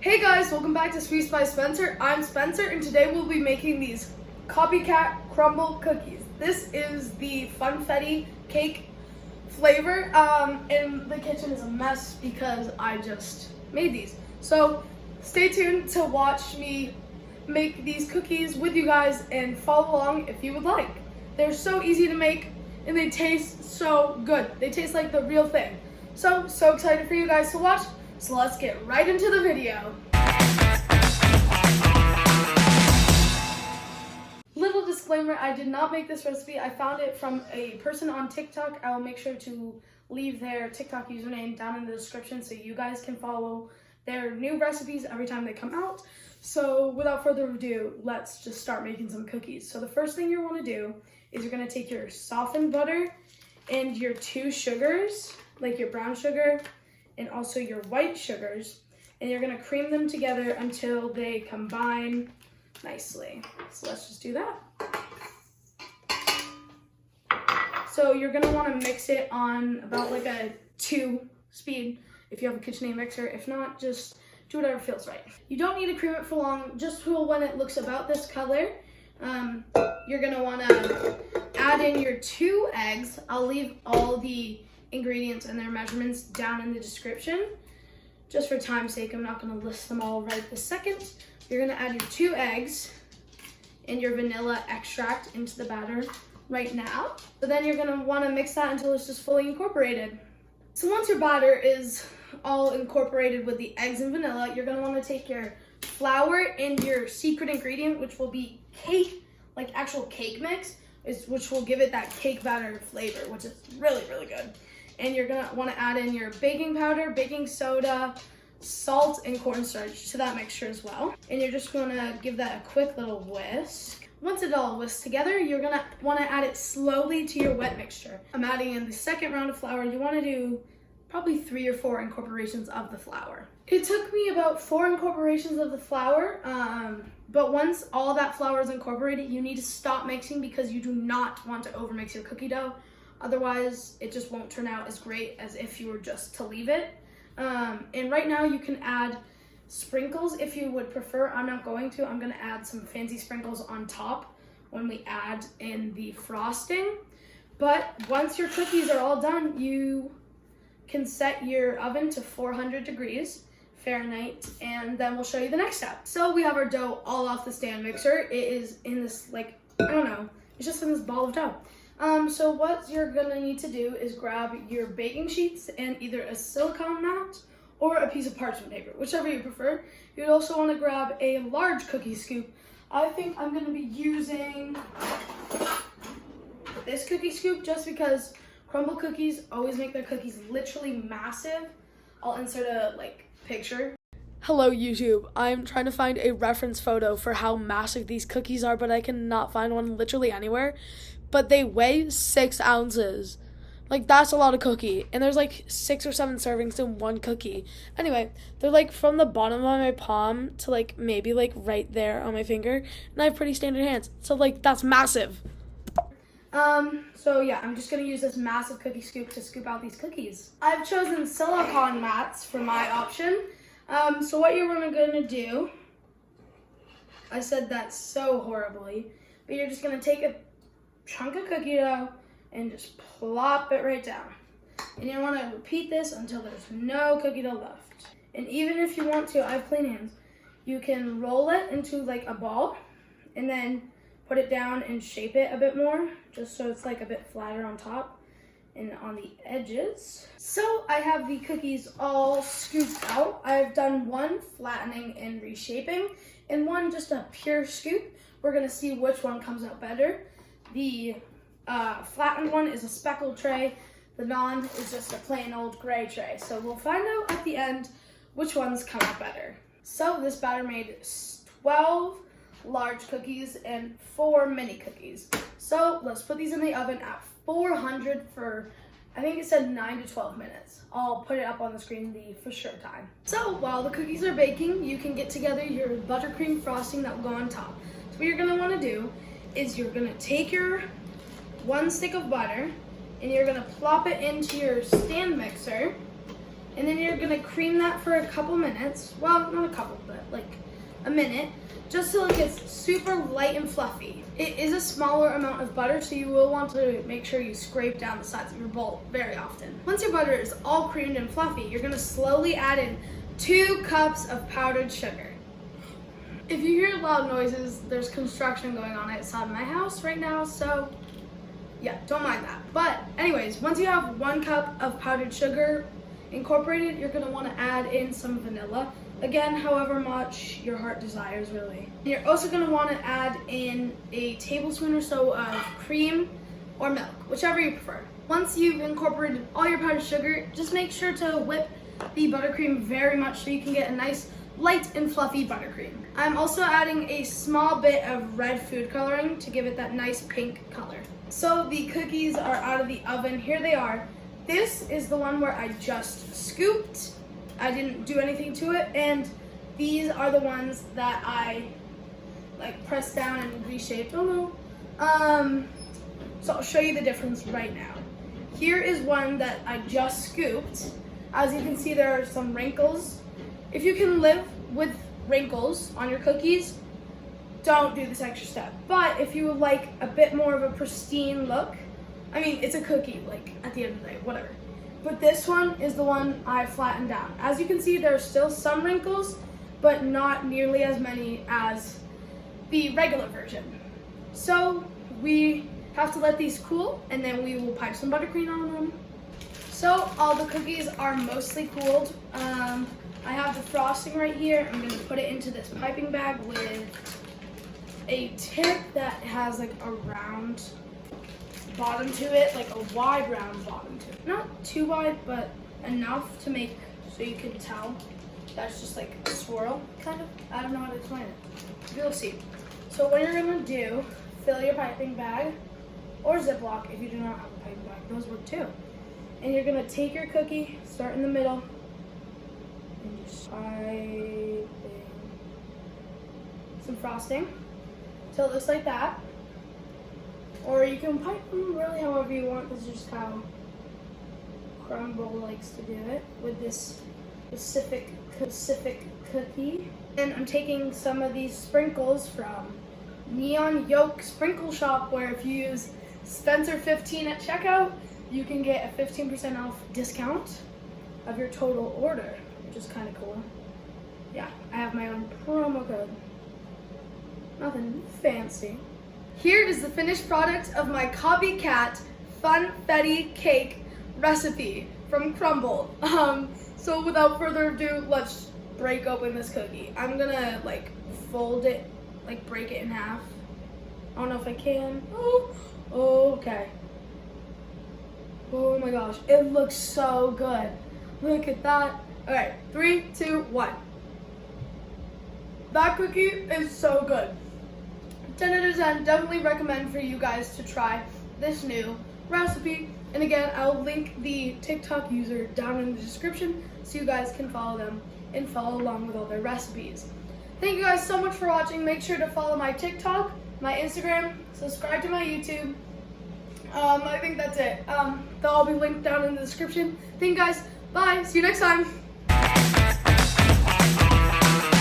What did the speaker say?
Hey guys, welcome back to Sweets by Spencer. I'm Spencer and today we'll be making these copycat Crumbl cookies. This is the funfetti cake flavor and the kitchen is a mess because I just made these. So stay tuned to watch me make these cookies with you guys and follow along if you would like. They're so easy to make and they taste so good. They taste like the real thing. So excited for you guys to watch. So let's get right into the video. Little disclaimer, I did not make this recipe. I found it from a person on TikTok. I will make sure to leave their TikTok username down in the description so you guys can follow their new recipes every time they come out. So without further ado, let's just start making some cookies. So the first thing you want to do is you're going to take your softened butter and your 2 sugars, like your brown sugar and also your white sugars, and you're gonna cream them together until they combine nicely. So let's just do that. So you're gonna wanna mix it on about like a 2 speed if you have a KitchenAid mixer. If not, just do whatever feels right. You don't need to cream it for long, just till when it looks about this color. You're gonna wanna add in your 2 eggs. I'll leave all the ingredients and their measurements down in the description. Just for time's sake, I'm not going to list them all right this second. You're going to add your 2 eggs and your vanilla extract into the batter right now. So then you're going to want to mix that until it's just fully incorporated. So once your batter is all incorporated with the eggs and vanilla, you're going to want to take your flour and your secret ingredient, which will be cake, like actual cake mix, which will give it that cake batter flavor, which is really, really good. And you're gonna wanna add in your baking powder, baking soda, salt, and cornstarch to that mixture as well. And you're just gonna give that a quick little whisk. Once it all whisks together, you're gonna wanna add it slowly to your wet mixture. I'm adding in the second round of flour. You wanna do probably 3 or 4 incorporations of the flour. It took me about 4 incorporations of the flour, but once all that flour is incorporated, you need to stop mixing because you do not want to overmix your cookie dough. Otherwise, it just won't turn out as great as if you were just to leave it. And right now you can add sprinkles if you would prefer. I'm not going to. I'm gonna add some fancy sprinkles on top when we add in the frosting. But once your cookies are all done, you can set your oven to 400 degrees Fahrenheit, and then we'll show you the next step. So we have our dough all off the stand mixer. It is in this, like, I don't know, it's just in this ball of dough. So what you're gonna need to do is grab your baking sheets and either a silicone mat or a piece of parchment paper, whichever you prefer. You'd also wanna grab a large cookie scoop. I think I'm gonna be using this cookie scoop just because Crumbl cookies always make their cookies literally massive. I'll insert a picture. Hello YouTube, I'm trying to find a reference photo for how massive these cookies are, but I cannot find one literally anywhere. But they weigh 6 ounces. Like, that's a lot of cookie. And there's like 6 or 7 servings in one cookie. Anyway, they're like from the bottom of my palm to like maybe like right there on my finger. And I have pretty standard hands. So like, that's massive. So yeah, I'm just gonna use this massive cookie scoop to scoop out these cookies. I've chosen silicone mats for my option. So what you're gonna do, I said that so horribly, but you're just gonna take a chunk of cookie dough and just plop it right down. And you want to repeat this until there's no cookie dough left. And even if you want to, I have clean hands, you can roll it into like a ball and then put it down and shape it a bit more, just so it's like a bit flatter on top and on the edges. So I have the cookies all scooped out. I've done one flattening and reshaping and one just a pure scoop. We're gonna see which one comes out better. The flattened one is a speckled tray. The non is just a plain old gray tray. So we'll find out at the end which ones come out better. So this batter made 12 large cookies and 4 mini cookies. So let's put these in the oven at 400 for, I think it said 9 to 12 minutes. I'll put it up on the screen the for sure time. So while the cookies are baking, you can get together your buttercream frosting that will go on top. So what you're gonna wanna do is you're gonna take your 1 stick of butter and you're gonna plop it into your stand mixer And then you're gonna cream that for a couple minutes. Well, not a couple, but like a minute, just so it gets super light and fluffy. It is a smaller amount of butter, so you will want to make sure you scrape down the sides of your bowl very often. Once your butter is all creamed and fluffy, you're gonna slowly add in 2 cups of powdered sugar. If you hear loud noises, there's construction going on outside my house right now, so yeah, don't mind that. But anyways, once you have 1 cup of powdered sugar incorporated, you're gonna wanna add in some vanilla. Again, however much your heart desires, really. You're also gonna wanna add in a tablespoon or so of cream or milk, whichever you prefer. Once you've incorporated all your powdered sugar, just make sure to whip the buttercream very much so you can get a nice light and fluffy buttercream. I'm also adding a small bit of red food coloring to give it that nice pink color. So the cookies are out of the oven. Here they are. This is the one where I just scooped. I didn't do anything to it, and these are the ones that I like pressed down and reshaped. Oh no. So I'll show you the difference right now. Here is one that I just scooped. As you can see, there are some wrinkles. If you can live with wrinkles on your cookies, don't do this extra step. But if you would like a bit more of a pristine look, I mean, it's a cookie, like at the end of the day, whatever. But this one is the one I flattened down. As you can see, there are still some wrinkles, but not nearly as many as the regular version. So we have to let these cool, and then we will pipe some buttercream on them. So all the cookies are mostly cooled. I have the frosting right here. I'm gonna put it into this piping bag with a tip that has like a round bottom to it, like a wide round bottom to it. Not too wide, but enough to make so you can tell that's just like a swirl, kind of. I don't know how to explain it. You'll see. So what you're gonna do, fill your piping bag, or Ziploc if you do not have a piping bag, those work too. And you're gonna take your cookie, start in the middle, and just pipe in some frosting till it looks like that. Or you can pipe them really however you want. This is just how Crumbl likes to do it with this specific cookie. And I'm taking some of these sprinkles from Neon Yolk Sprinkle Shop, where if you use Spencer15 at checkout, you can get a 15% off discount of your total order, which is kind of cool. Yeah, I have my own promo code. Nothing fancy. Here is the finished product of my copycat funfetti cake recipe from Crumbl. So without further ado, let's break open this cookie. I'm gonna like fold it, like break it in half. I don't know if I can. Oh, okay. Oh my gosh, it looks so good. Look at that. All right, 3, 2, 1. That cookie is so good. 10 out of 10, definitely recommend for you guys to try this new recipe. And again, I'll link the TikTok user down in the description so you guys can follow them and follow along with all their recipes. Thank you guys so much for watching. Make sure to follow my TikTok, my Instagram, subscribe to my YouTube. I think that's it. They'll all be linked down in the description. Thank you guys. Bye. See you next time.